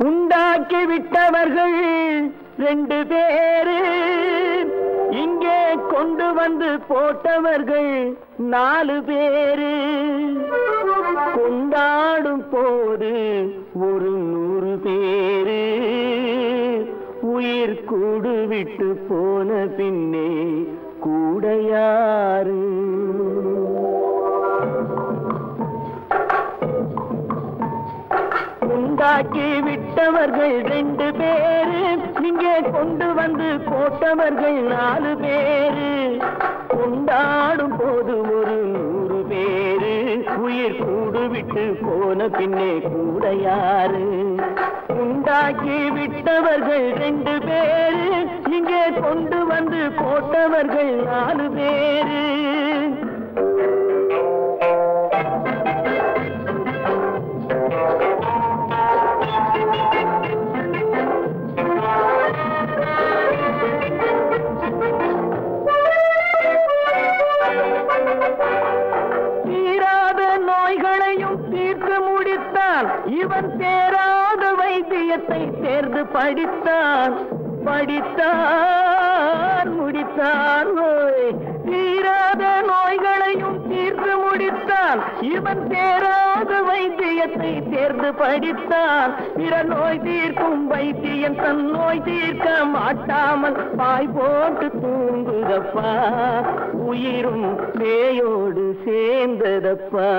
உண்டாக்கி விட்டவர்கள் 2 பேரு, இங்கே கொண்டு வந்து போட்டவர்கள் 4 பேரு. கொண்டாடும் போது ஒரு 100 பேரு, உயிர் கூடு விட்டு போன பின்னே கூட யாரு? உண்டாக்கி விட்டவர்கள் 2 பேரு, இங்கே கொண்டு வந்து போட்டவர்கள் 4 பேரு. கொண்டாடும் போது ஒரு 100 பேரு, உயிர் கூடு விட்டு போன பின்னே கூட யாரு? உண்டாக்கி விட்டவர்கள் 2 பேரு, இங்கே கொண்டு வந்து போட்டவர்கள் 4 பேரு. இவன் தேராத வைத்தியத்தை தேர்ந்து படித்தான், முடித்தான். தீராத நோய்களையும் தீர்த்து முடித்தான். இவன் தேராத வைத்தியத்தை தேர்ந்து படித்தான். பிற நோய் தீர்க்கும் வைத்தியன் தன் நோய் தீர்க்க மாட்டாமல் பாய் போட்டு தூங்குதப்பா, உயிரும் பேயோடு சேர்ந்ததப்பா.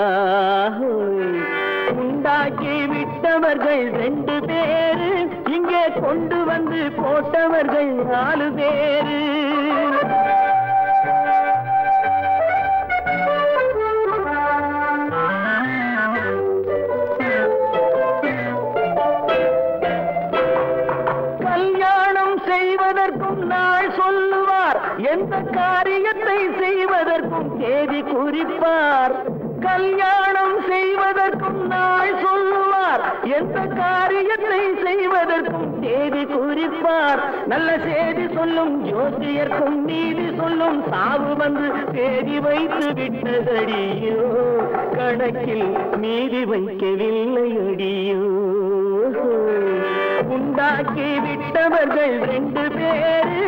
உண்டாக்கி விட்டவர்கள் 2 பேரு, இங்கே கொண்டு வந்து போட்டவர்கள் 4 பேரு. கல்யாணம் செய்வதற்கும் நாள் சொல்லுவார், எந்த காரியத்தை செய்வதற்கும் தேதி குறிப்பார். கல்யாணம் செய்வதற்கும் நாள் சொல்லுவார், எந்த காரியத்தை செய்வதற்கும் தேதி குறிப்பார். நல்ல செய்தி சொல்லும் ஜோசியர்க்கும் நீதி சொல்லும் சாவு வந்து தேதி வைத்து விட்டதடியோ, கணக்கில் மீதி வைக்கவில்லை அடியோ. உண்டாக்கி விட்டவர்கள் 2 பேரு,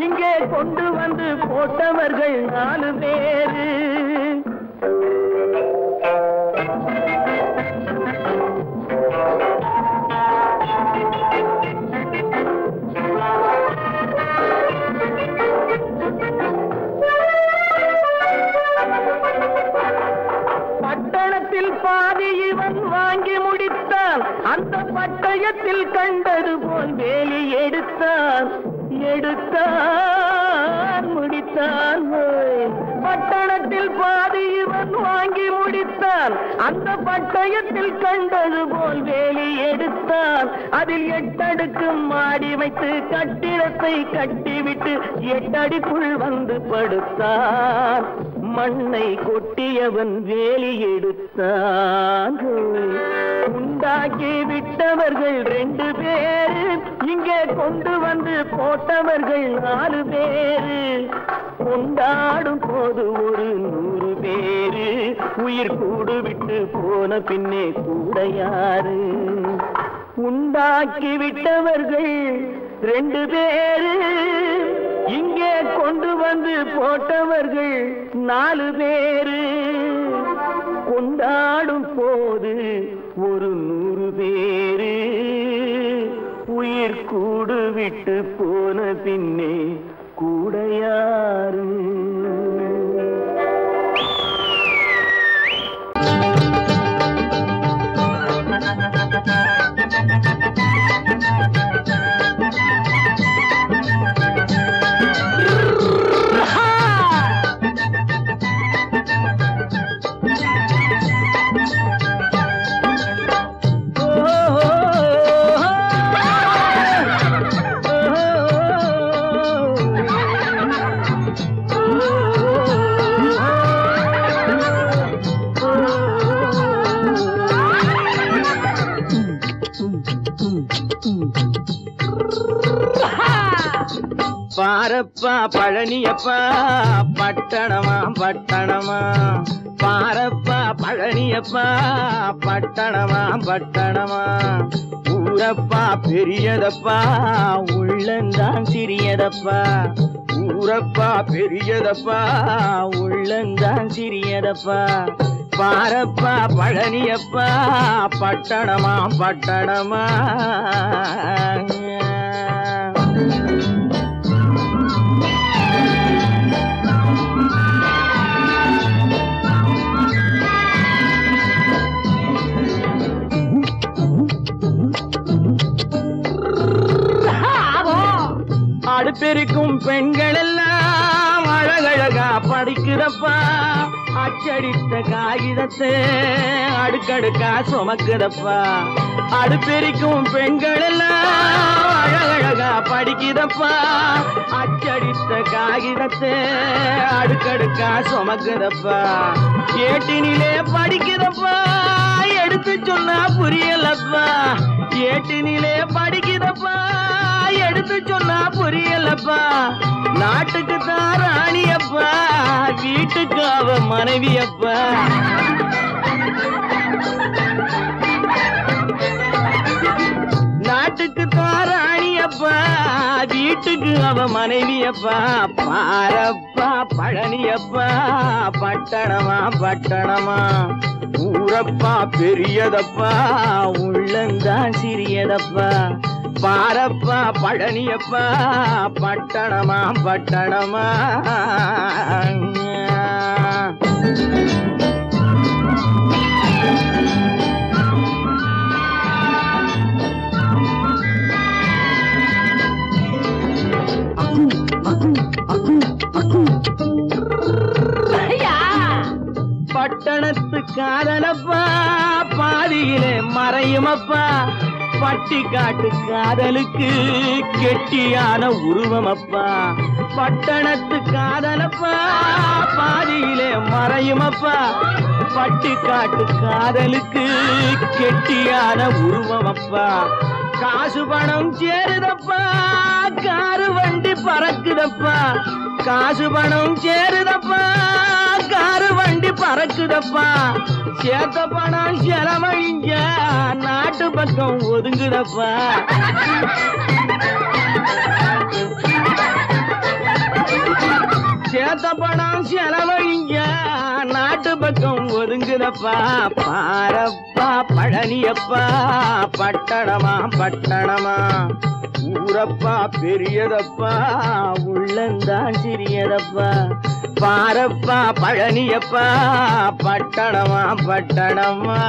இங்கே கொண்டு வந்து போட்டவர்கள் 4 பேரு. பட்டணத்தில் பாதி இவன் வாங்கி முடித்தான், அந்த பட்டயத்தில் கண்டது போல் வேலி எடுத்தான், முடித்தான். பட்டணத்தில் பாதி இவன் வாங்கி முடித்தான், அந்த பட்டயத்தில் கண்டது போல் வேலி எடுத்தான். அதில் 8 அடுக்கு மாடி வைத்து கட்டிடத்தை கட்டிவிட்டு 8 அடிக்குள் வந்து படுத்தான். மண்ணை கொட்டியவன் வேலி எடுத்தான். உண்டாக்கி விட்டவர்கள் 2 பேரு, இங்கே கொண்டு வந்து போட்டவர்கள் 4 பேரு. கொண்டாடும் போது ஒரு 100 பேரு, உயிர் கூடு விட்டு போன பின்னே கூட யாரு? உண்டாக்கி விட்டவர்கள் 2 பேரு, இங்கே கொண்டு வந்து போட்டவர்கள் 4 பேரு. கொண்டாடும் போது ஒரு 100 பேரு, உயிர் கூடு விட்டு போன பின்னே கூட யாரு? பாரப்பா பழனியப்பா பட்டணமா பட்டணமா பாரப்பா பழனியப்பா பட்டணமா பட்டணமா ஊரப்பா பெரியதப்பா உள்ளந்தான் சிறியதப்பா ஊரப்பா பெரியதப்பா உள்ளந்தான் சிறியதப்பா பாரப்பா பழனியப்பா பட்டணமா பட்டணமா அடுப்பெருக்கும் பெண்கள் எல்லாம் அழகழகா படிக்கிறப்பா அச்சடித்த காகிதத்தை அடுக்கடுக்கா சுமக்குதப்பா அடுப்பெருக்கும் பெண்கள் எல்லாம் அழகழகா படிக்கிறப்பா அச்சடித்த காகிதத்தை அடுக்கடுக்கா சுமக்குதப்பா ஏட்டினிலே படிக்கிறப்பா எடுத்து சொன்னா புரியலப்பா ஏட்டினிலே படிக்கிறப்பா எடுத்து சொன்னா புரியலப்பா நாட்டுக்கு தான் ராணியப்பா வீட்டுக்கு அவ மனைவியப்பா நாட்டுக்கு தான் ராணியப்பா வீட்டுக்கு அவ மனைவியப்பா பாரப்பா பழனியப்பா பட்டணமா பட்டணமா ஊரப்பா பெரியதப்பா உள்ளந்தான் சிறியதப்பா பாரப்பா பழனியப்பா பட்டணமா பட்டணமா பட்டணத்து காதலப்பா பாதியிலே மறையுமப்பா பட்டி காட்டு காதலுக்கு கெட்டியான உருவமப்பா பட்டணத்து காதலப்பா பாதியிலே மறையுமப்பா பட்டி காட்டு காதலுக்கு கெட்டியான உருவமப்பா காசு பணம் சேருதப்பா காரு வண்டி பறக்குதப்பா காசு பணம் சேருதப்பா காரு வண்டி பறக்குதப்பா சேத்த பணம் செலவழிஞ்ச நாட்டு பக்கம் ஒதுங்குதப்பா சேத்த பணம் செலவழிஞ்ச நாட்டு பக்கம் ஒதுங்குதப்பா பாரப்பா பழனியப்பா பட்டணமா பட்டணமா ஊரப்பா பெரியதப்பா உள்ளந்தான் சிறியதப்பா பாரப்பா பழனியப்பா பட்டணமா பட்டணமா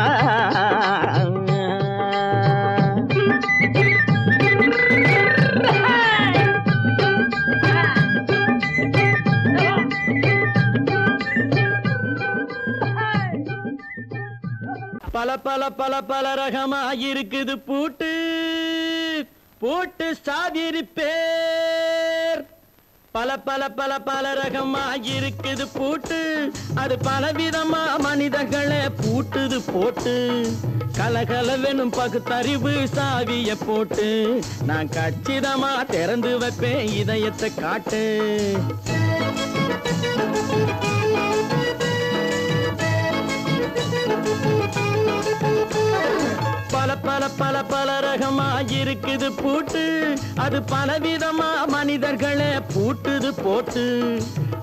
பல பல பல பல ரகமா இருக்குது பூட்டு பூட்டு சாவிரி பேர் பல பல பல பல ரகமா இருக்குது பூட்டு அது பலவிதமா மனிதர்களை பூட்டுது போட்டு கலகலவெனும் பகுத்தறிவு சாவிய போட்டு நான் கச்சிதமா திறந்து வைப்பேன் இதயத்தை காட்டு பல பல பல பல ரகமா இருக்குது பூட்டு அது பலவிதமா மனிதர்களை பூட்டுது போட்டு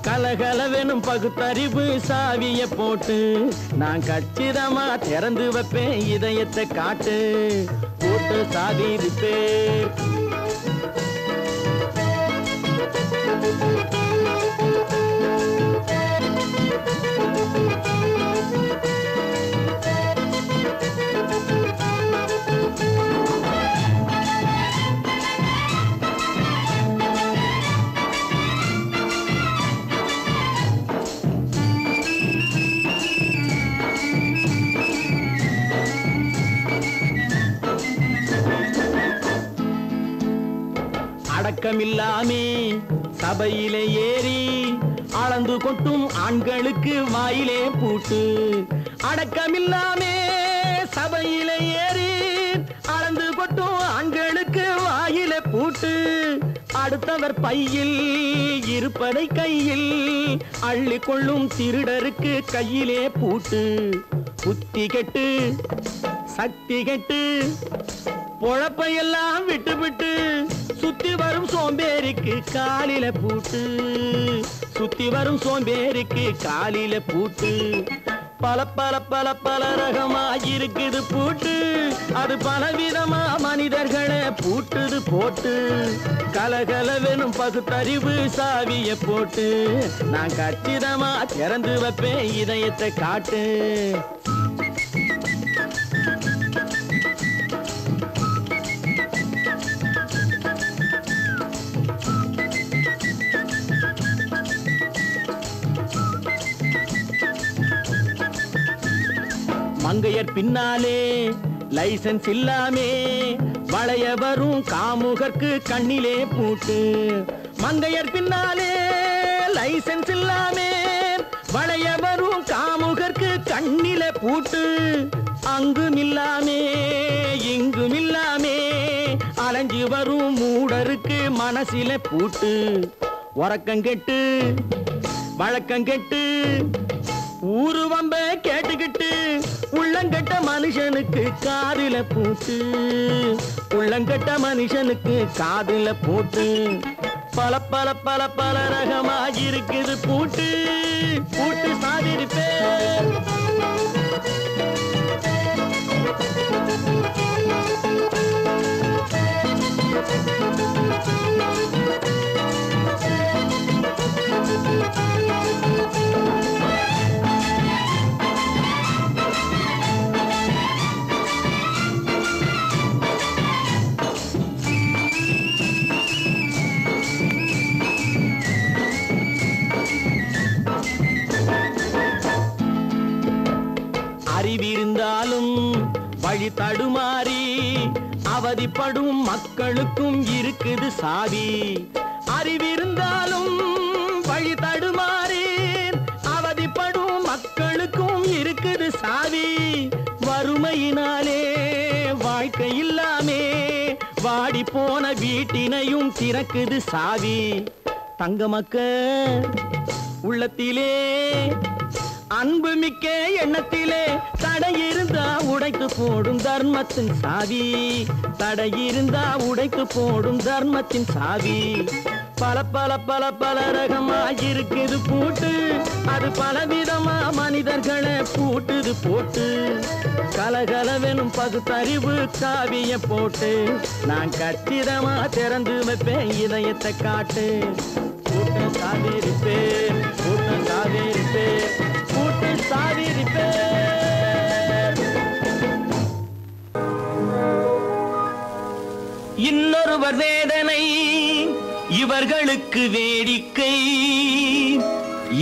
கலகலவெனும் பகுத்தறிவு சாவிய போட்டு நான் கச்சிதமா திறந்து வைப்பேன் இதயத்தை காட்டு போட்டு சாவி இருப்பேன் அடக்கமில்லாமே சபையிலே ஏறி அளந்து கொட்டும் ஆண்களுக்கு வாயிலே பூட்டு அடக்கமில்லாமே சபையிலே ஏறி அளந்து கொட்டும் ஆண்களுக்கு வாயிலே பூட்டு அடுத்தவர் பையில் இருப்பதை கையில் அள்ளி கொள்ளும் திருடருக்கு கையிலே பூட்டு. புத்தி கெட்டு சக்தி கெட்டு பொழப்பையெல்லாம் விட்டு விட்டு சுத்தி வரும் சோம்பேறிக்கு காலில பூட்டு. சுத்தி வரும் சோம்பேறிக்கு காலில பூட்டு. பல பல பல பல ரகமா இருக்குது பூட்டு. அது பலவிதமா மனிதர்களை பூட்டுது போட்டு. கலகலவெனும் பகுத்தறிவு சாவிய போட்டு நான் கச்சிதமா திறந்து வைப்பேன் இதயத்தை காட்டு. மங்கையர் பின்னாலே லைசன்ஸ் இல்லாமே வளைய வரும் காமுகர்க்கு கண்ணிலே பூட்டு. மங்கையர் பின்னாலே லைசன்ஸ் இல்லாமே வளைய வரும் காமுகர்க்கு கண்ணிலே பூட்டு. அங்கும் இல்லாமே இங்கும் இல்லாமே அலைஞ்சு வரும் மூடருக்கு மனசில பூட்டு. உறக்கங்கெட்டு வழக்கங்கெட்டு ஊருவம்ப கேட்டுக்கிட்டு உள்ளங்கட்ட மனுஷனுக்கு காதில பூட்டு. உள்ளங்கட்ட மனுஷனுக்கு காதில பூட்டு. பல பல பல பல ரகமா இருக்குது பூட்டு. பூட்டு சாதிருப்பேன். அறிவிருந்தாலும் வழி தடுமாறி அவதிப்படும் மக்களுக்கும் இருக்குது சாவி. அறிவிருந்தாலும் வழி தடுமாறி அவதிப்படும் மக்களுக்கும் இருக்குது சாவி. வறுமையினாலே வாழ்க்கை இல்லாமே வாடி போன வீட்டினையும் திறக்குது சாவி. தங்க மக்க உள்ளத்திலே அன்பு மிக்க எண்ணத்திலே தடையிருந்தா உடைத்து போடும் தர்மத்தின் சாவி. தடையிருந்தா உடைத்து போடும் தர்மத்தின் சாவி. பல பல பல பல ரகமா இருக்குது பூட்டு. அது பலவிதமா மனிதர்களை பூட்டுது போட்டு. கலகலவெனும் பகுத்தறிவு காவிய போட்டு நான் கச்சிதமா திறந்து வைப்பேன் இதயத்தை காட்டு. கூட்டம் சாதிருப்பேன் கூட்டம் சாதிருப்பேன் கூட்டு சாதிருப்பேன். இன்னொருவர் வேதனை இவர்களுக்கு வேடிக்கை.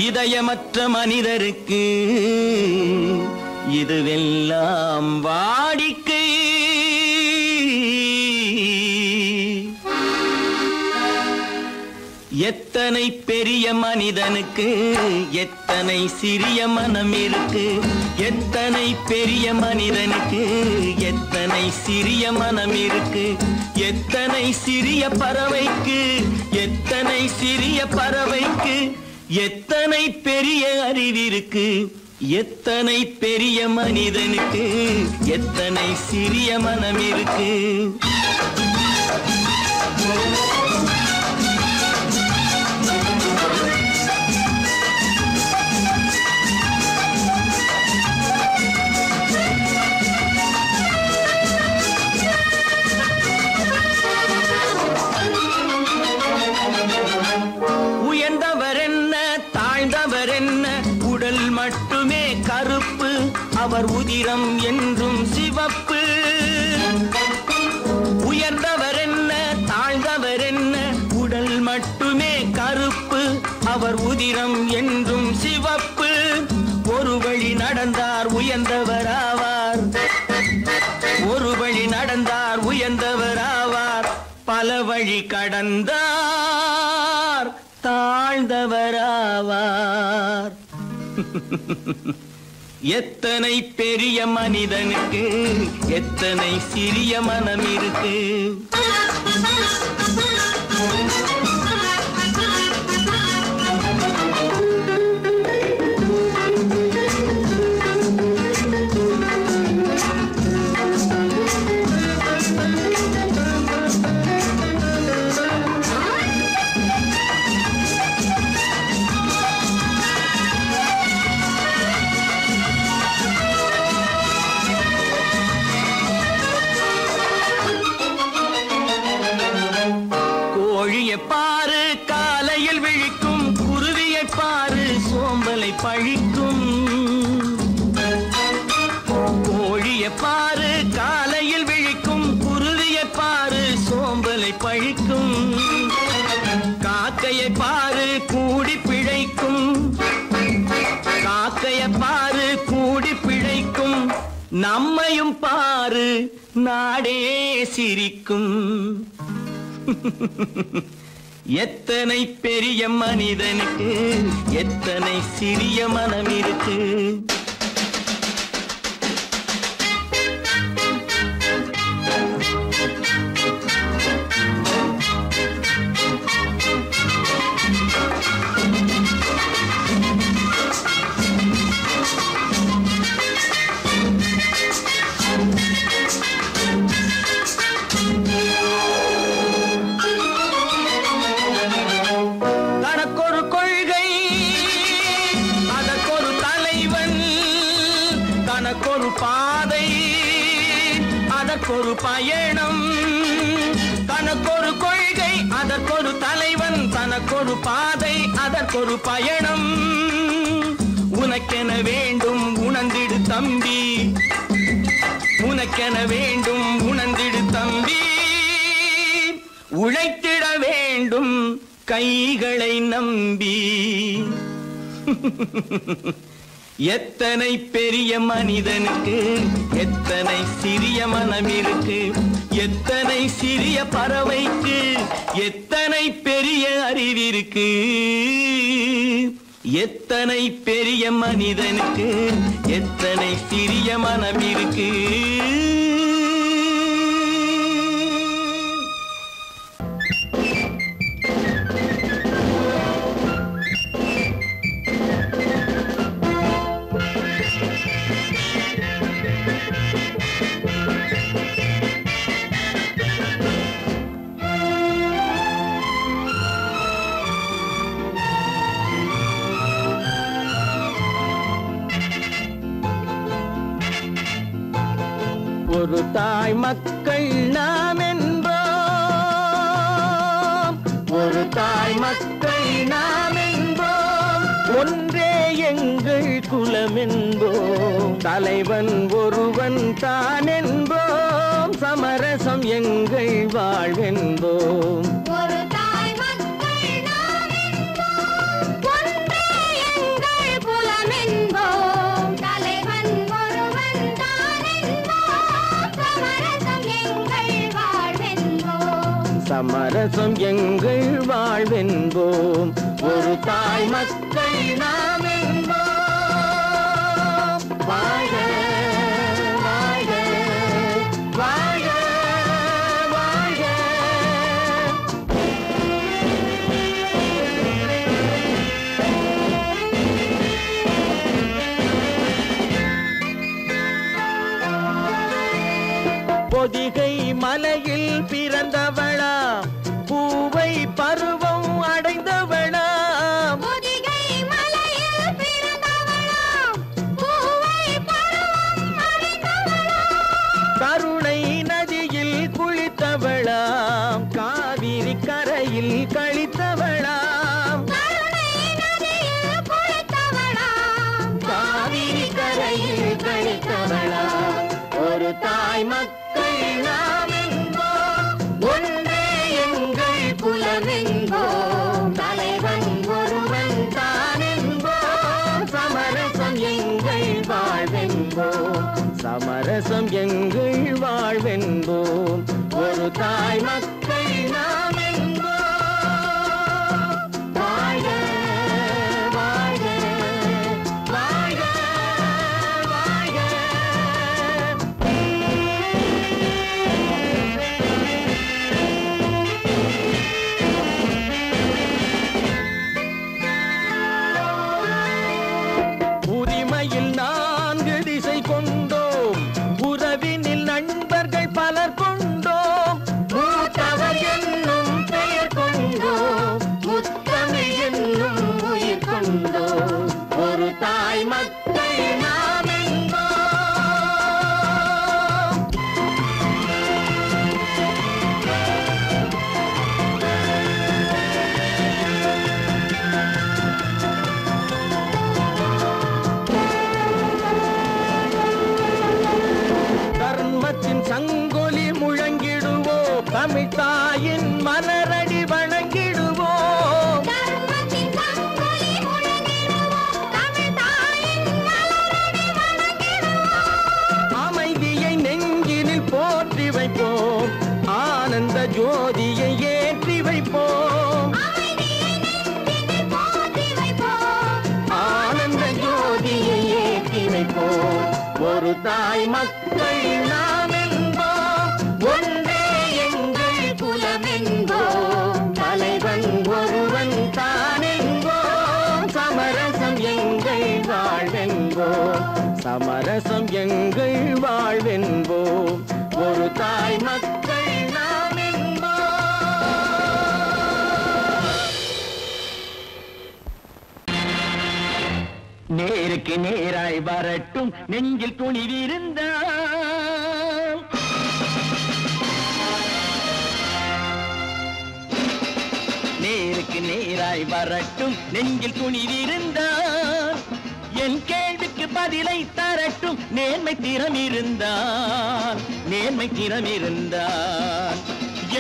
இதயமற்ற மனிதருக்கு இதுவெல்லாம் வாடிக்கை. எத்தனை பெரிய மனிதனுக்கு எத்தனை சிறிய மனம் இருக்கு. எத்தனை பெரிய மனிதனுக்கு எத்தனை சிறிய மனம் இருக்கு. எத்தனை சிறிய பறவைக்கு எத்தனை சிறிய பறவைக்கு எத்தனை பெரிய அறிவிருக்கு. எத்தனை பெரிய மனிதனுக்கு எத்தனை சிறிய மனம் இருக்கு. மட்டுமே கருப்பு அவர் உதிரம் என்றும் சிவப்பு. உயர்ந்தவர் என்ன தாழ்ந்தவர் என்ன உடல் மட்டுமே கருப்பு அவர் உதிரம் என்றும் சிவப்பு. ஒரு வழி நடந்தார் உயர்ந்தவராவார். ஒரு வழி நடந்தார் உயர்ந்தவராவார். பல வழி கடந்தார் தாழ்ந்தவராவார். எத்தனை பெரிய மனிதனுக்கு எத்தனை சிறிய மனம் இருக்கு. பாரு காலையில் விழிக்கும் குருவியை பாரு சோம்பலை பழிக்கும். கோழியை பாரு காலையில் விழிக்கும் குருவியை பாரு சோம்பலை பழிக்கும். காக்கையை பாரு கூடி பிழைக்கும். காக்கையை பாரு கூடி பிழைக்கும். நம்மையும் பாரு நாடே சிரிக்கும். எத்தனை பெரிய மனிதனுக்கு எத்தனை சிறிய மனம் இருக்கு. தனக்கொரு பாதை அதற்கொரு பயணம். தனக்கொரு கொள்கை அதற்கொரு தலைவன். தனக்கொரு பாதை அதற்கொரு பயணம். உனக்கென வேண்டும் உணர்ந்திடு தம்பி. உனக்கென வேண்டும் உணர்ந்திடு தம்பி. உழைத்திட வேண்டும் கைகளை நம்பி. எத்தனை பெரிய மனிதனுக்கு எத்தனை சிறிய மனம் இருக்கு. எத்தனை சிறிய பறவைக்கு எத்தனை பெரிய அறிவிருக்கு. எத்தனை பெரிய மனிதனுக்கு எத்தனை சிறிய மனம் இருக்கு. ஒரு தாய் மக்கள் நாம் என்போம். ஒரு தாய் மக்கள் நாம் என்போம். ஒன்றே எங்கள் குலம் என்போம். தலைவன் ஒருவன் தான் என்போம். சமரசம் எங்கள் வாழ்வென்போம். சமரசம் எங்கள் வாழ்வென்போம். ஒரு தாய் மக்கள் நாம் என்போம். வாழ்க வாழ்க வாழ்க வாழ்க. பொதிகை மலையில் பிறந்தவளா பூவை பருவம் அடைந்தவளா. பொதிகை மலையில் பிறந்தவளா பூவை பருவம் அடைந்தவளா. கருணை நதியில் குளித்தவளா காவிரி கரையில் கழித்தவளா. கருணை நதியில் குளித்தவளா காவிரி கரையில் கழித்தவளா. ஒரு தாய் மக்கள் நாம் என்போம். ஒன்றே எங்கள் குலம் என்போம். தலைவன் ஒருவன் தான் என்போம். சமரசம் எங்கள் வாழ்வென்போம். சமரசம் எங்கள் வாழ்வென்போம். ஒரு தாய் மக்கள் நாம் என்போம். வாழ்க வாழ்க வாழ்க வாழ்க. தாய் மக்கள் நாம் என்போம். தர்மத்தின் சங்கொலி முழங்கிடுவோம், தமிழ் தாயின் மலரடி வணங்கிடுவோம். தர்மத்தின் சங்கொலி முழங்கிடுவோம், தமிழ் தாயின் மலரடி வணங்கிடுவோம். அமைதியை நெஞ்சினில் போற்றி வைப்போம், ஆனந்த ஜோதியை ஏற்றி வைப்போம். அமைதியை நெஞ்சினில் போற்றி வைப்போம், ஆனந்த ஜோதியை ஏற்றி வைப்போம். ஒரு தாய் மக்கள் நாம் என்போம், ஒன்றே எங்கள் குலம் என்போம். தலைவன் ஒருவன் தான் என்போம், சமரசம் எங்கள் வாழ்வென்போம். சமரசம் எங்கள் வாழ்வென்போம். ஒரு தாய் மக்கள் நாம் என்போம். நேருக்கு நேராய் வரட்டும் நெஞ்சில் துணிவிருந்தால், நேருக்கு நேராய் வரட்டும் நெஞ்சில் துணிவிருந்தால், என் கேள்விக்கு பதிலை தரட்டும் நேர்மை திறம் இருந்தால், நேர்மை திறம் இருந்தால்.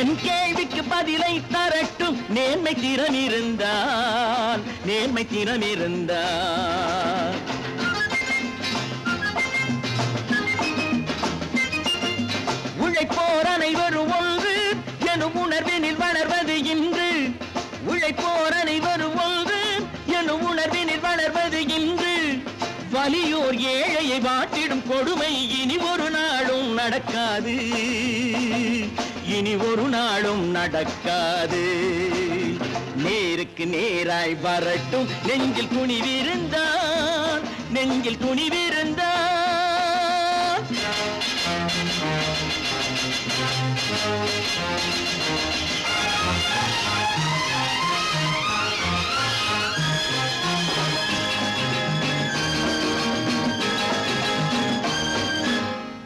என் கேள்விக்கு பதிலை தரட்டும் நேர்மை திறம் இருந்தால், நேர்மை திறம் இருந்தால். உழைப்போர் அனைவரும் ஒன்று எனும் உணர்வினில் வளர்வது இன்று. உழைப்போர் அனைவரும் ஒன்று எனும் உணர்வினில் வளர்வது இன்று. வலியோர் ஏழையை வாட்டிடும் கொடுமை இனி ஒரு நாளும் நடக்காது, இனி ஒரு நாளும் நடக்காது. நேருக்கு நேராய் வரட்டும் நெஞ்சில் துணிவிருந்தால், நெஞ்சில் துணிவிருந்தால்.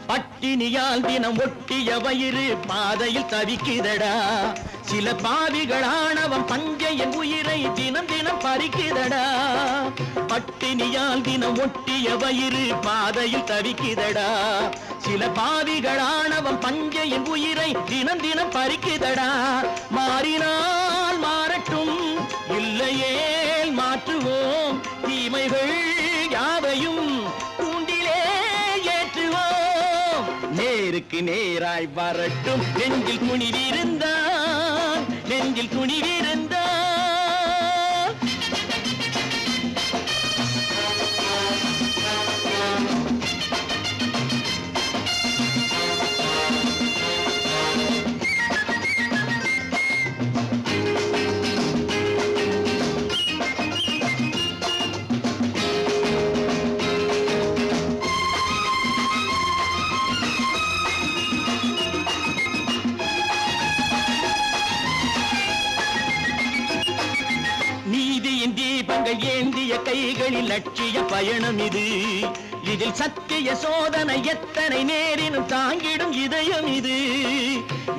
பட்டினியால் தினம் ஒட்டிய வயிறு பாதையில் தவிக்குதடா. சில பாவிகளானவன் பஞ்சையின் உயிரை தினம் தினம் பறிக்குதடா. பட்டினியால் தினம் ஒட்டிய வயிறு பாதையில் தவிக்குதடா. சில பாவிகளானவன் பஞ்சையின் உயிரை தினம் தினம் பறிக்குதடா. மாறினால் மாறட்டும், இல்லையே மாற்றுவோம். தீமைகள் யாவையும் கூண்டிலே ஏற்றுவோம். நேருக்கு நேராய் வரட்டும் நெஞ்சில் துணிவிருந்தால், நெஞ்சில் துணிவிருந்தால். தீபங்கள் ஏந்திய கைகளில் லட்சிய பயணம் இது. இதில் சத்திய சோதனை எத்தனை நேரினும் தாங்கிடும் இதயம் இது.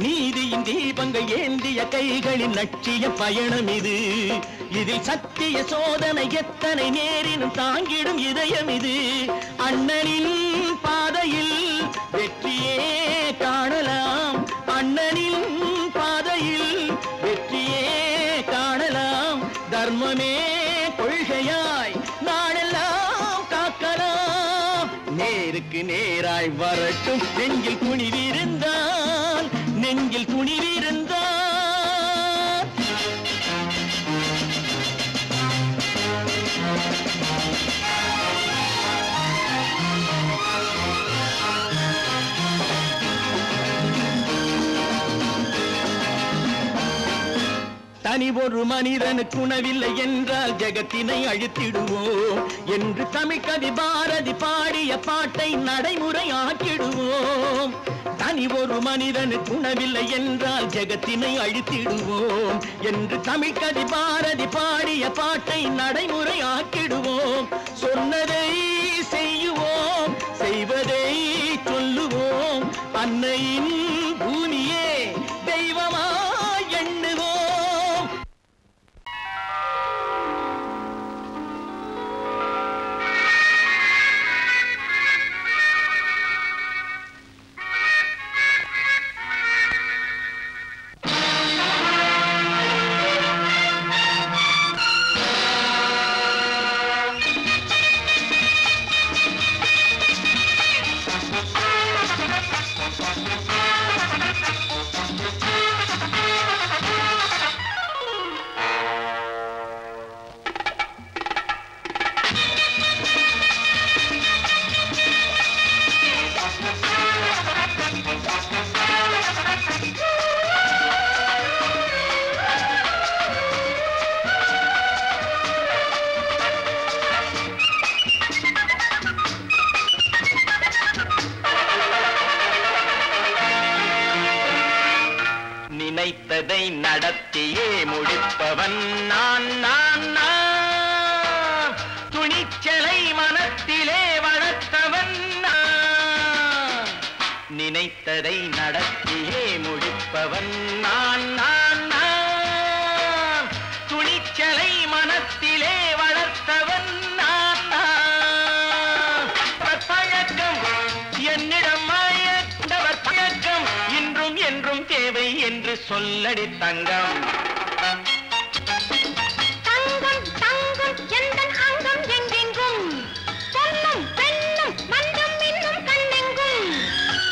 நீதியின் தீபங்கள் ஏந்திய கைகளில் லட்சிய பயணம் இது. இதில் சத்திய சோதனை எத்தனை நேரினும் தாங்கிடும் இதயம் இது. அண்ணனின் பாதையில் வெற்றியே காணலாம், அண்ணனின் பாதையில் வெற்றியே காணலாம். தர்மமே கொள்கையாய் நாளெல்லாம் காக்கலாம். நேருக்கு நேராய் வரட்டும் நெஞ்சில் துணிவிருந்தால், நெஞ்சில் துணிவிருந்தால். தனி ஒரு மனிதனுக்கு உணவில்லை என்றால் ஜெகத்தினை அழித்திடுவோம் என்று தமிழ்கவி பாரதி பாடிய பாட்டை நடைமுறையாக்கிடுவோம். தனி ஒரு மனிதனுக்கு உணவில்லை என்றால் ஜெகத்தினை அழித்திடுவோம் என்று தமிழ்கவி பாரதி பாடிய பாட்டை நடைமுறையாக்கிடுவோம். சொன்னதை செய்யுவோம், செய்வதை சொல்லுவோம், அன்னையின் பூமியே தெய்வமா எண்ணுவோம். நினைத்ததை நடத்தியே முடிப்பவன் நான் நான் நான். துணிச்சலை மனத்திலே வளர்த்தவன் நான். நினைத்ததை நடத்தியே முடிப்பவன் நான் நான் நான். துணிச்சலை மனத்திலே வளர்த்தவன் நான் நான். பழக்கம் என்னிடம் மாயவர் பழக்கம் இன்றும் என்றும் தேவை என்று சொல்லடி தங்கம். தங்கம் தங்கம் எந்தன் அங்கம் எங்கெங்கும் பொன்னும் பெண்ணும் மன்றம் இன்னும் கண்ணெங்கும்.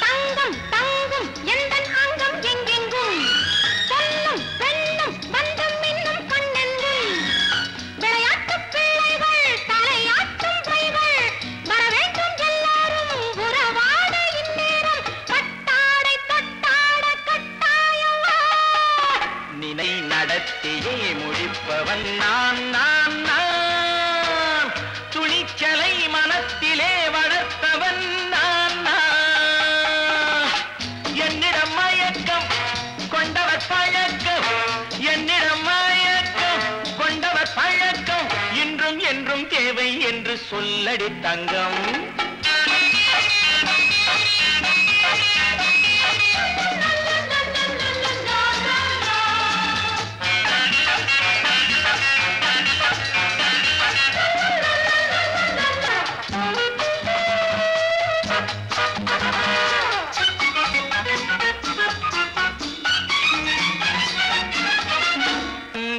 தங்கம் தங்கம் எந்தன் அங்கம் எங்கெங்கும் பொன்னும் பெண்ணும் மன்றம் இன்னும் கண்ணெங்கும். விளையாட்டு பிள்ளைகள் தலையாட்டும் பைகள் வர வேண்டும் எல்லாரும் உறவாட இந்நேரம் கட்டாடை தொட்டாட கட்டாயவா. நினை நடத்தியே முடிப்பவன் நான் நான் நான். துணிச்சலை மனத்திலே வளர்த்தவன் நான் நான். என்னிடம் மயக்கம் கொண்டவர் பழக்கம், என்னிடம் மயக்கம் கொண்டவர் பழக்கம் இன்றும் என்றும் தேவை என்று சொல்லடி தங்கம்.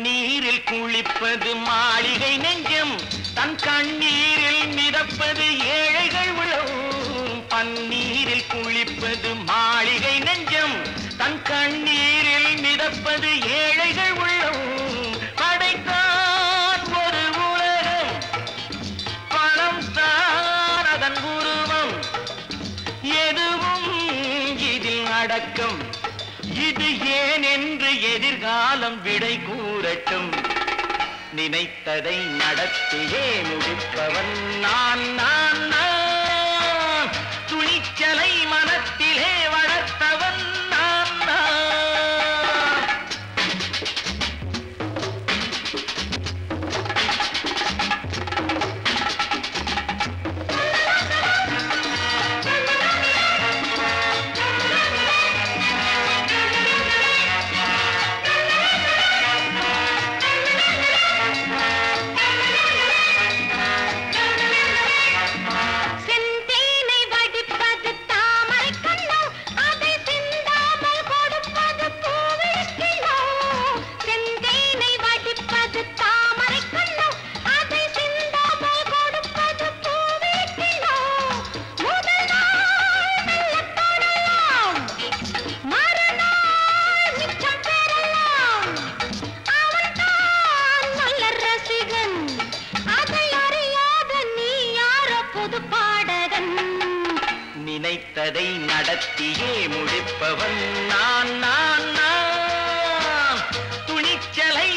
நீரில் குளிப்பது மாளிகை நெஞ்சம், தன் கண்ணீரில் மிதப்பது ஏழைகள் உளம். பன்னீரில் குளிப்பது மாளிகை நெஞ்சம், தன் கண்ணீரில் மிதப்பது ஏழைகள் உள்ளம். படைத்தான் ஒரு உலகம், பணம் தான் அதன் உருவம், எதுவும் இதில் அடக்கம். இது ஏன் என்று எதிர்காலம் விடை கூறட்டும். நினைத்ததை நடத்தியே முடிப்பவன் நான் நான் நான். துணிச்சலை மனத்திலே வளர்த்தவன் நான் நான். செந்தேனை வடிப்பது தாமரை கண்ணோ, அதை சிந்தாமல் கொடுப்பது பூவிழிக்கிழோ. செந்தேனை வடிப்பது தாமரை கண்ணோ, அதை சிந்தாமல் கொடுப்பது பூவிழிக்கிழோ. முதல் நாள் மெல்ல தொடலாம், மறுநாள் மிச்சம் பெறலாம். அவன்தான் நல்ல ரசிகன், அதை அறியாத நீ யாரோ புது பாடகன். நினைத்ததை நடத்தியே முடிப்பவன் நான் நான் நான். துணிச்சலை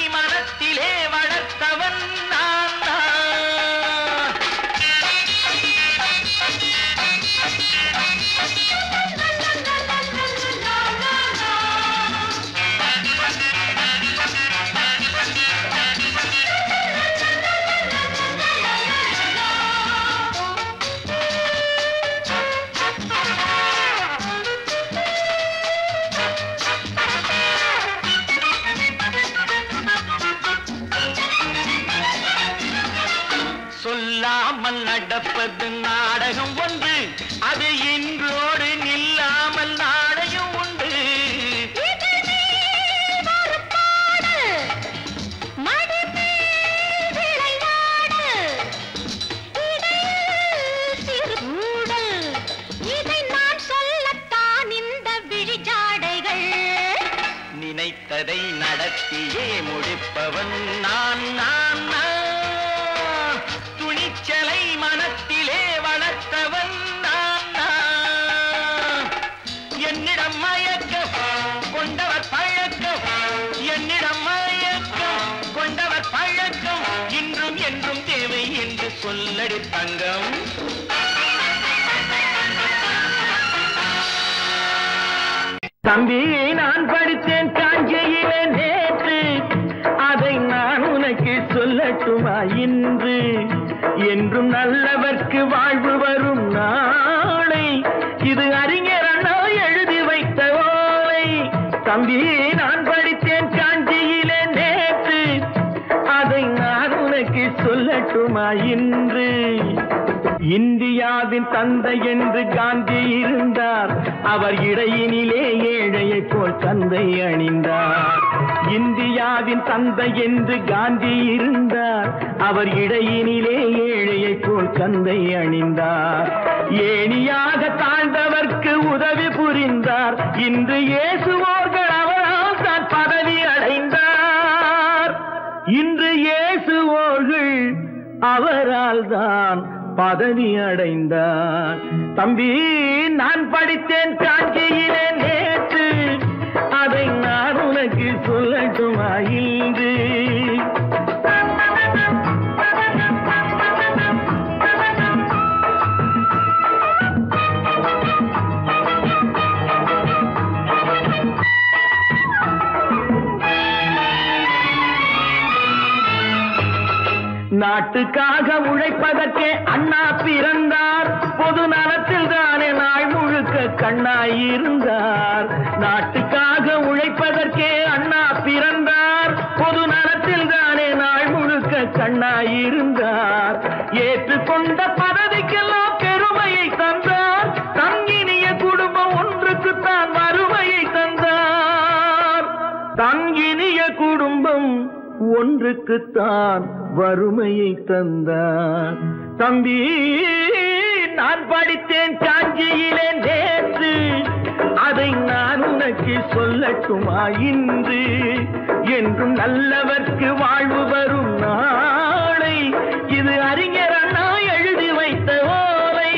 இல்லாமல் நடப்பது நாடகம் ஒன்று, அது இன்றோடு நில்லாமல் நாடையும் உண்டு. நினைத்ததை நடத்தியே முடிப்பவன் நான் நான் நான். துணிச்சலை மனத்திலே வளர்த்தவன் நான் நான். என்னிடம் மயக்கம் கொண்டவர் பழக்கம், என்னிடம் மயக்கம் கொண்டவர் பழக்கம், இன்றும் என்றும் தேவை என்று சொல்லடி தங்கம். தம்பி, நான் படித்தேன் காஞ்சியிலே நேற்று, அதை நான் உனக்கு சொல்லட்டுமா இன்று? என்றும் நல்லவர்க்கு வாழ்வு வரும் நாளை, இது அறிஞர் அண்ணா எழுதி வைத்த ஓலை. தம்பி, நான் படித்தேன் காஞ்சியிலே நேற்று, அதை நான் உனக்கு சொல்லட்டுமா இன்று? இந்தியாவின் தந்தை என்று காந்தி இருந்தார், அவர் இடையினிலே ஏழையை போல் தந்தை அணிந்தார். இந்தியாவின் தந்தை என்று காந்தி இருந்தார், அவர் இடையினிலே ஏழையை போல் தந்தை அணிந்தார். ஏணியாக தாழ்ந்தவர்க்கு உதவி புரிந்தார், இன்று இயேசுவோர்கள் அவரால் தான் பதவி அடைந்தார். இன்று இயேசுவோர்கள் அவரால் தான் பதவி அடைந்தார். தம்பி, நான் படித்தேன் காஞ்சியிலே நேற்று, அதை நான் உனக்கு சொல்லட்டுமா இன்று? நாட்டுக்காக உழைப்பதற்கே அண்ணா பிறந்தார், பொது நலத்தில் தானே நாள் முழுக்க கண்ணாயிருந்தார். நாட்டுக்காக உழைப்பதற்கே அண்ணா பிறந்தார், பொது நலத்தில் தானே நாள் முழுக்க கண்ணாயிருந்தார். ஏற்றுக்கொண்ட பதவிக்கெல்லாம் பெருமையை தந்தார், தங்கினிய குடும்பம் ஒன்றுக்குத்தான் வறுமையை தந்தார். தங்கினிய குடும்பம் ஒன்றுக்குத்தான் வறுமையை தந்தார். தம்பி, நான் படித்தேன் காஞ்சியிலே நேற்று, அதை நான் உனக்கு சொல்லட்டுமா இன்று? என்றும் நல்லவர்க்கு வாழ்வு வரும் நாளை, இது அறிஞர் அண்ணா எழுதி வைத்த ஓலை.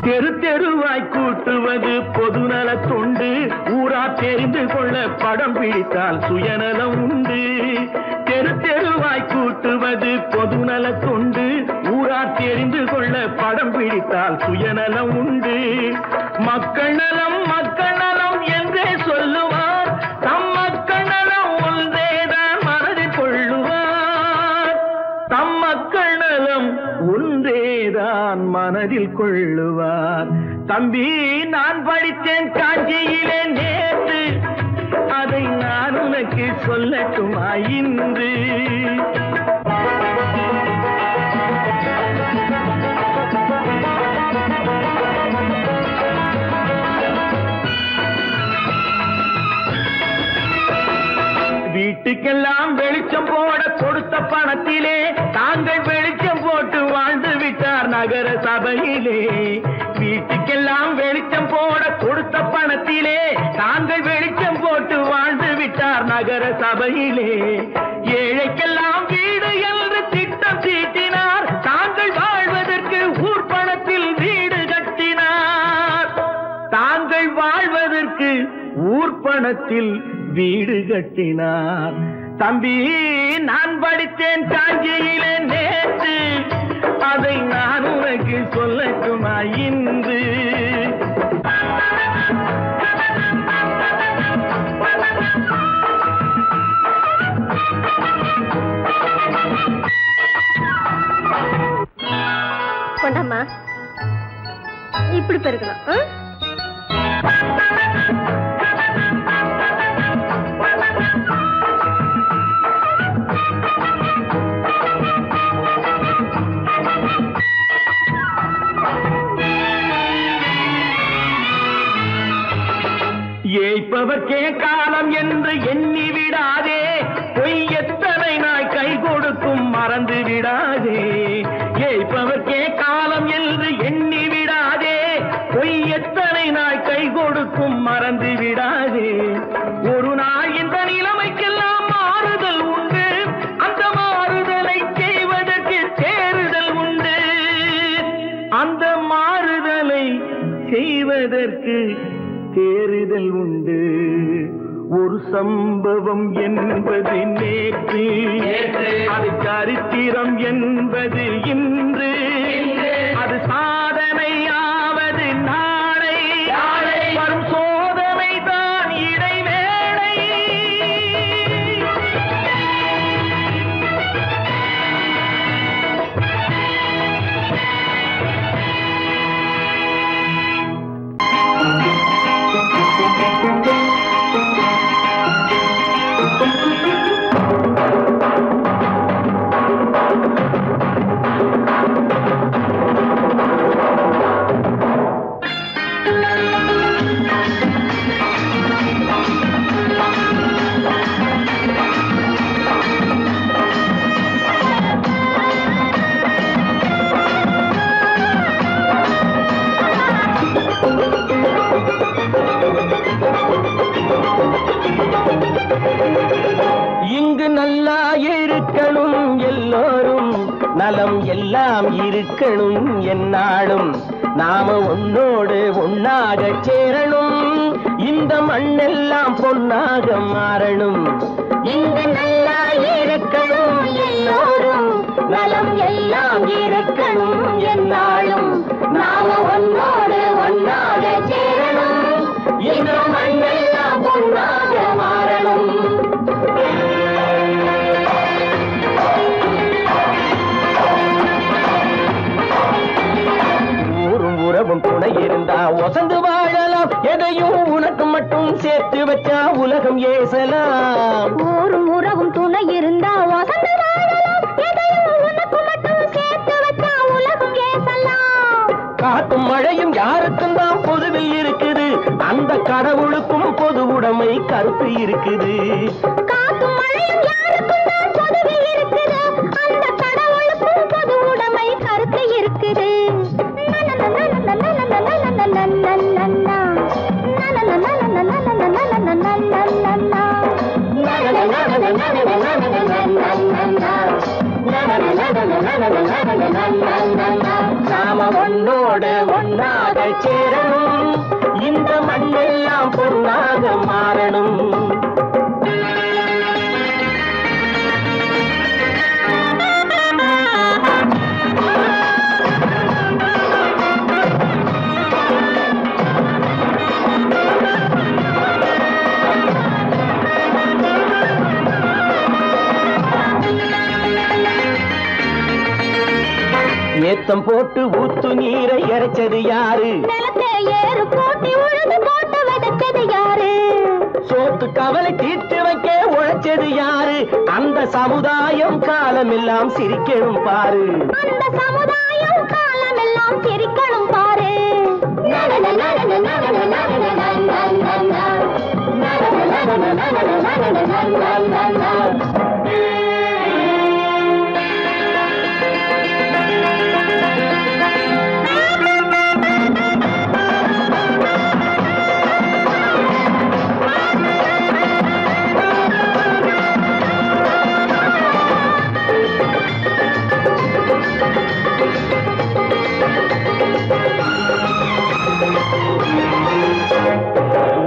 தெரு தெருவாய் கூட்டுவது பொதுநல தொண்டு, ஊரா தெரிந்து கொள்ள படம் பிடித்தால் சுயநலம் உண்டு. தெரு தெருவாய் கூட்டுவது பொதுநல தொண்டு, ஊரா தெரிந்து கொள்ள படம் பிடித்தால் சுயநலம் உண்டு. மக்கள் நலம் மக்கள் நலம் என்றே சொல்லுவார், தம் மக்கள் நலம் ஒன்றேதான் மனதில் கொள்ளுவார். தம் மக்கள் நலம் ஒன்றேதான் மனதில் கொள்ளுவார். தம்பி, நான் படித்தேன் காஞ்சியிலே நேற்று, அதை நான் உனக்கு சொல்லட்டுமா இன்று? வீட்டுக்கெல்லாம் வெளிச்சம் போட கொடுத்த பணத்திலே தாங்கள் வெளிச்சம் போட்டு வாழ்ந்து விட்டார் நகர சபையிலே. வீட்டுக்கெல்லாம் வெளிச்சம் போட கொடுத்த பணத்திலே தாங்கள் வெளிச்சம் போட்டு வாழ்ந்து விட்டார் நகர சபையிலே. ஏழைக்கெல்லாம் வீடு என்று திட்டம் தீட்டினார், தாங்கள் வாழ்வதற்கு ஊர் பணத்தில் வீடு கட்டினார். தாங்கள் வாழ்வதற்கு ஊர் பணத்தில் வீடு கட்டினார். தம்பி, நான் படித்தேன் காஞ்சியிலே நேற்று, அதை நான் உனக்கு சொல்லட்டுமா இன்று? கொண்டாமா, இப்படி பெருக்கலாம். ஏய்ப்பவர்க்கே காலம் என்று எண்ணி விடாதே, பொய் எத்தனை நாய் கை கொடுக்கும் மறந்து விடாதே. ஏய்ப்பவர்க்கே காலம் என்று எண்ணி விடாதே, பொய் எத்தனை நாய் கை கொடுக்கும் மறந்து விடாதே. ஒரு நாள் இந்த நிலைமைக்கெல்லாம் மாறுதல் உண்டு, அந்த மாறுதலை செய்வதற்கு தேறுதல் உண்டு. அந்த மாறுதலை செய்வதற்கு தேறுதல் உண்டு. ஒரு சம்பவம் என்பது நேற்று, அது சரித்திரம் என்பது இன்று, அது சாதனையாவது நாளை, வரும் சோதனை தான் இடைவேளை. இங்கு நல்லா இருக்கணும் எல்லோரும், நலம் எல்லாம் இருக்கணும் என்னாலும். நாம ஒன்னோடு ஒன்னாக சேரணும், இந்த மண்ணெல்லாம் பொன்னாக மாறணும். இங்கு நல்லா இருக்கணும் எல்லோரும், நலம் எல்லாம் இருக்கணும் என்னாலும். நாம ஒன்னோடு ஒன்னாக சேரணும், இந்த மண்ணெல்லாம் பொன்னாக மாறணும். ஊரும் உறவும் துணை இருந்தா ஒசந்து வாழலாம், எதையும் உனக்கு மட்டும் சேர்த்து வச்சா உலகம் ஏசலாம். ஊரும் உறவும் துணை இருந்தா வசந்து வாழலாம், எதையும் உனக்கு மட்டும் சேர்த்து வச்சா உலகம் ஏசலாம். காத்தும் மழையும் யாருக்கும் தான் பொதுவில் இருக்குது, அந்த கடவுளுக்கும் பொது உடைமை கருத்து இருக்குது. காத்தும் மழையும் யாருக்கும் தான் பொதுவில் இருக்குது, அந்த கடவுளுக்கும் பொது உடைமை கருத்து இருக்குது. நாம ஒன்னோடு ஒன்னாக சேரணும், இந்த மண்ணெல்லாம் பொன்னாக மாறணும். ஏத்தம் போட்டு ஊத்து நீரை இறைச்சது யாரு, நிலத்தை ஏறு போட்டி உழுது போட்டு விதைச்சது யாரு, சோத்து கவலை தீர்த்து வைக்க உழைச்சது யாரு, அந்த சமுதாயம் காலமெல்லாம் சிரிக்கணும் பாரு. அந்த சமுதாயம் காலமெல்லாம் சிரிக்கணும் பாரு.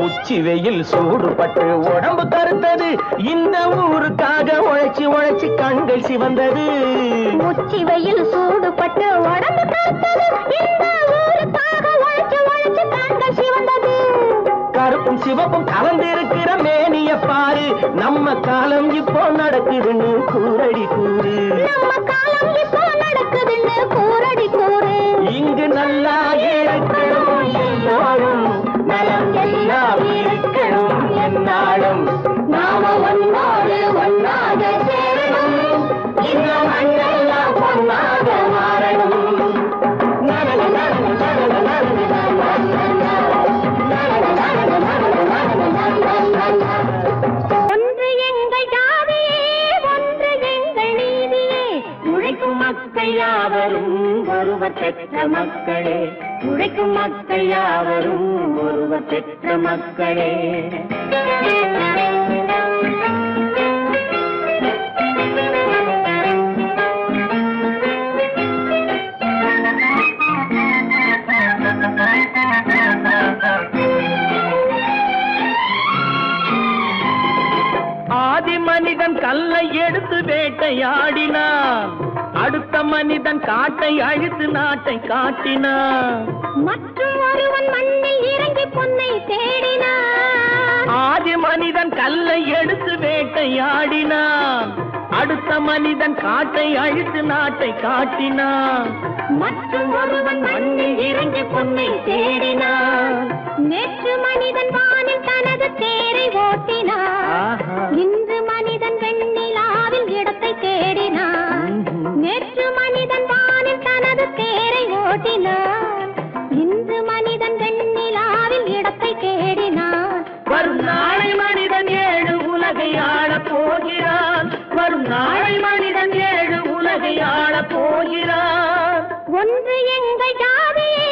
உச்சி வெயில் சூடுபட்டு உடம்பு கருத்தது, இந்த ஊருக்காக உழைச்சி உழைச்சி கண்கள் சிவந்தது. உச்சி வெயில் சூடுபட்டு உடம்பு கருத்தது, இந்த ஊருக்காக உழைச்சி உழைச்சி கண்கள் சிவந்தது. கருப்பும் சிவப்பும் கலந்திருக்கிற மேனிய பாரு, நம்ம காலம் இப்போ நடக்குதுன்னு கூரடி கூறு. நம்ம காலம் இப்போ நடக்குதுன்னு கூரடி கூறு. இங்கு நல்லா இருக்கணும் எல்லோரும், நலம் எல்லாம் இருக்கணும் என்னாலும். நாம ஒன்னோடு ஒன்னாக சேரணும், இந்த மண்ணெல்லாம் பொன்னாக மாறணும். நரண ஒருவர் பெற்ற மக்களே, உழைக்கும் மக்கள் யாவரும் ஒருவர் பெற்ற மக்களே. ஆதி மனிதன் கல்லை எடுத்து வேட்டையாடினான், அடுத்த மனிதன் காட்டை அழித்து நாட்டை காட்டினான். மற்றும் ஒருவன் மண்ணில் இறங்கி பொன்னை தேடினான். ஆதி மனிதன் கல்லை எடுத்து வேட்டையாடினான், அடுத்த மனிதன் காட்டை அழித்து நாட்டை காட்டினான். மற்றும் ஒருவன் மண்ணில் இறங்கி பொன்னை தேடினான். நேற்று மனிதன் வானில் தனது தேரை ஓட்டினான், இன்று மனிதன் வெண்ணிலாவில் இடத்தை தேடினான். நேற்று மனிதன் வானில் தனது தேரை ஓட்டினான், இன்று மனிதன் வெண்ணிலாவில் இடத்தை தேடினான். வரும் நாளை மனிதன் 7 உலகை ஆளப் போகிறான், வரும் நாளை மனிதன் 7 உலகை ஆளப் போகிறான். ஒன்று எங்கள் ஜாதியே,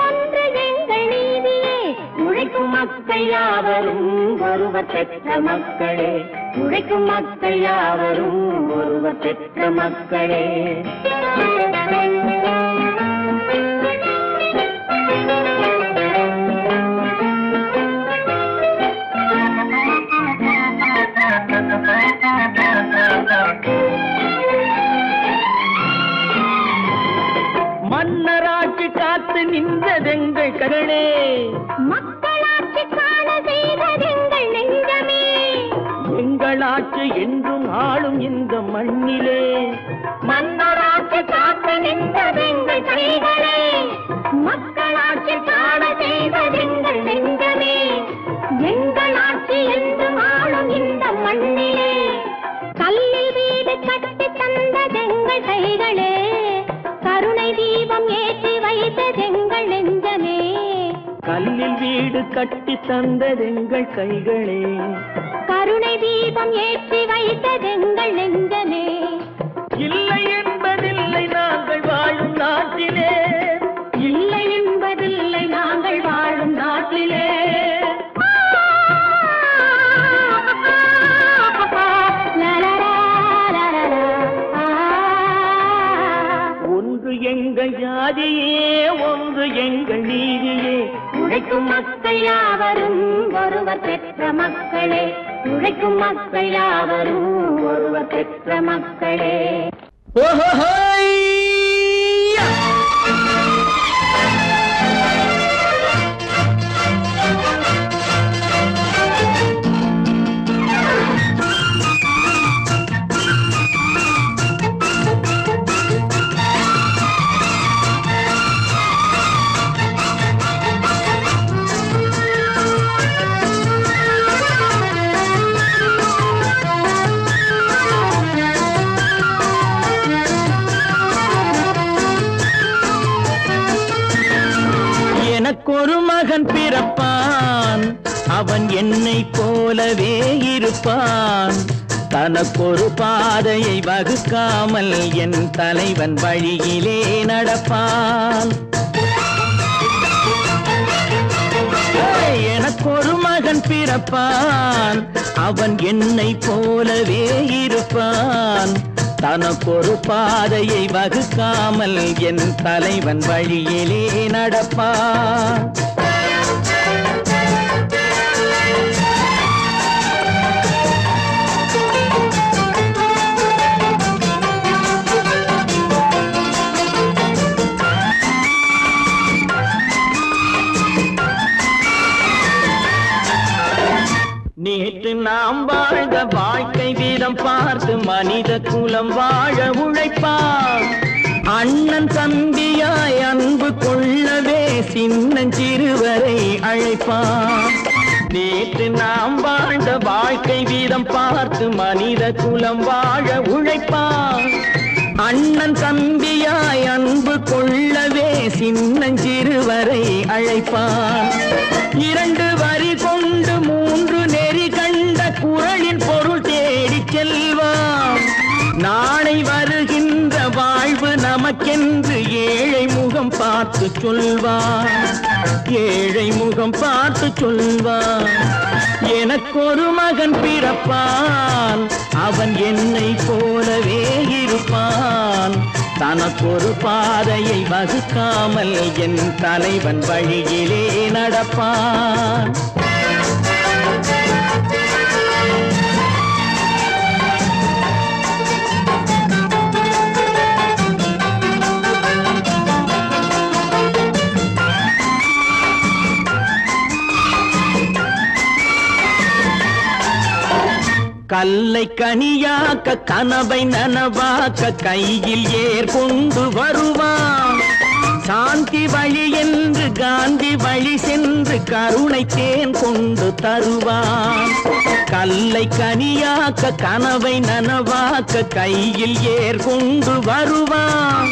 ஒன்று எங்கள் நீதியே, உழைக்கும் மக்கள் யாவரும் ஒருவர் பெற்ற மக்களே, உழைக்கும் மக்கள் யாவரும் ஒருவர் பெற்ற மக்களே. மன்னராட்சி காத்து நின்றதெங்கள் கரணே, மக்களாட்சி காண செய்ததெங்கள் நெஞ்சமே. எங்களாட்சி என்றும் ஆளும் இந்த மண்ணிலே, மன்னராட்சி காத்து நின்றதெங்கள் கைகளே, மக்களாட்சி காண செய்ததெங்கள் நெஞ்சமே. எங்களாட்சி என்றும் ஆளும் இந்த மண்ணிலே, கல்லில் வீடு கட்டி தந்ததெங்கள் கைகளே, கருணை தீபம் ஏற்றி வைத்ததெங்கள் நெஞ்சமே. கல்லில் வீடு கட்டி தந்ததெங்கள் கைகளே, கருணை தீபம் ஏற்றி வைத்ததெங்கள் நெஞ்சமே. இல்லை என்பதில்லை நாங்கள் வாழும் நாட்டிலே, இல்லை என்பதில்லை நாங்கள் வாழும் நாட்டிலே. ஒன்று எங்கள் ஜாதியே, ஒன்று எங்கள் நீதியே, உழைக்கும் மக்கள் யாவரும் ஒருவர் பெற்ற மக்களே, உழைக்கும் மக்கள் யாவரும் ஒருவர் பெற்ற மக்களே. எனக்கொரு மகன் பிறப்பான், அவன் என்னை போலவே இருப்பான். தனக்கொரு பாதையை வகுக்காமல் என் தலைவன் வழியிலே நடப்பான். எனக்கொரு மகன் பிறப்பான், அவன் என்னை போலவே இருப்பான். தனக்கொரு பாதையை வகுக்காமல் என் தலைவன் வழியிலே நடப்பான். நேற்று நாம் வாழ்ந்த வாழ்க்கை வீதம் பார்த்து மனித குலம் வாழ உழைப்பான். அண்ணன் தம்பியாய் அன்பு கொள்ளவே சின்னஞ்சிறுவரை அழைப்பான். நேற்று நாம் வாழ்ந்த வாழ்க்கை வீதம் பார்த்து மனித குலம் வாழ உழைப்பான். அண்ணன் தம்பியாய் அன்பு கொள்ளவே சின்னஞ்சிறுவரை அழைப்பான். 2 வரி கொண்டு 3 நெறி கண்ட குறளின் பொருள் தேடி செல்வான். நாளை வருகின்ற வாழ்வு நமக்கென்று ஏழை முகம் பார்த்து சொல்வான், ஏழை முகம் பார்த்து சொல்வான். எனக்கொரு மகன் பிறப்பான், அவன் என்னை போலவே இருப்பான். தனக்கொரு பாதையை வகுக்காமல் என் தலைவன் வழியிலே நடப்பான். கல்லை கனியாக்க கனவை நனவாக்க கையில் ஏற்கொண்டு வருவான். சாந்தி வழி என்று காந்தி வழி சென்று கருணை தேன் கொண்டு தருவான். கல்லை கனியாக்க கனவை நனவாக்க கையில் ஏற்கொண்டு வருவான்.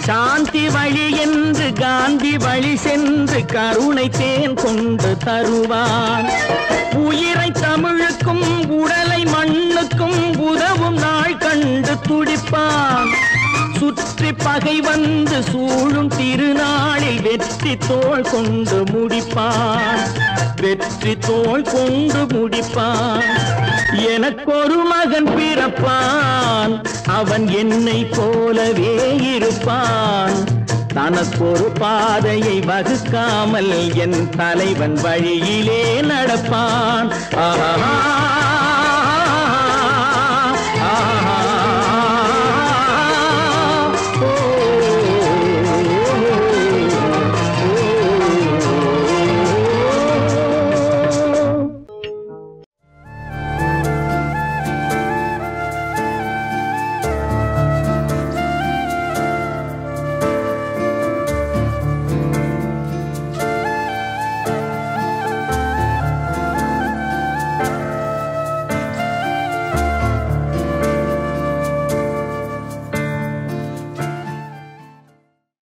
சாந்தி வழி என்று காந்தி வழி சென்று கருணை தேன் கொண்டு தருவான். உயிரை தமிழுக்கும் உடலை மண்ணுக்கும் உதவும் நாள் கண்டு துடிப்பான். சுற்றி பகை வந்து சூழும் திருநாளில் வெற்றி தோள் கொண்டு முடிப்பான். வெற்றி தோள் கொண்டு முடிப்பான். எனக்கொரு மகன் பிறப்பான், அவன் என்னை போலவே இருப்பான். தனக்கொரு பாதையை வகுக்காமல் என் தலைவன் வழியிலே நடப்பான். ஆஹா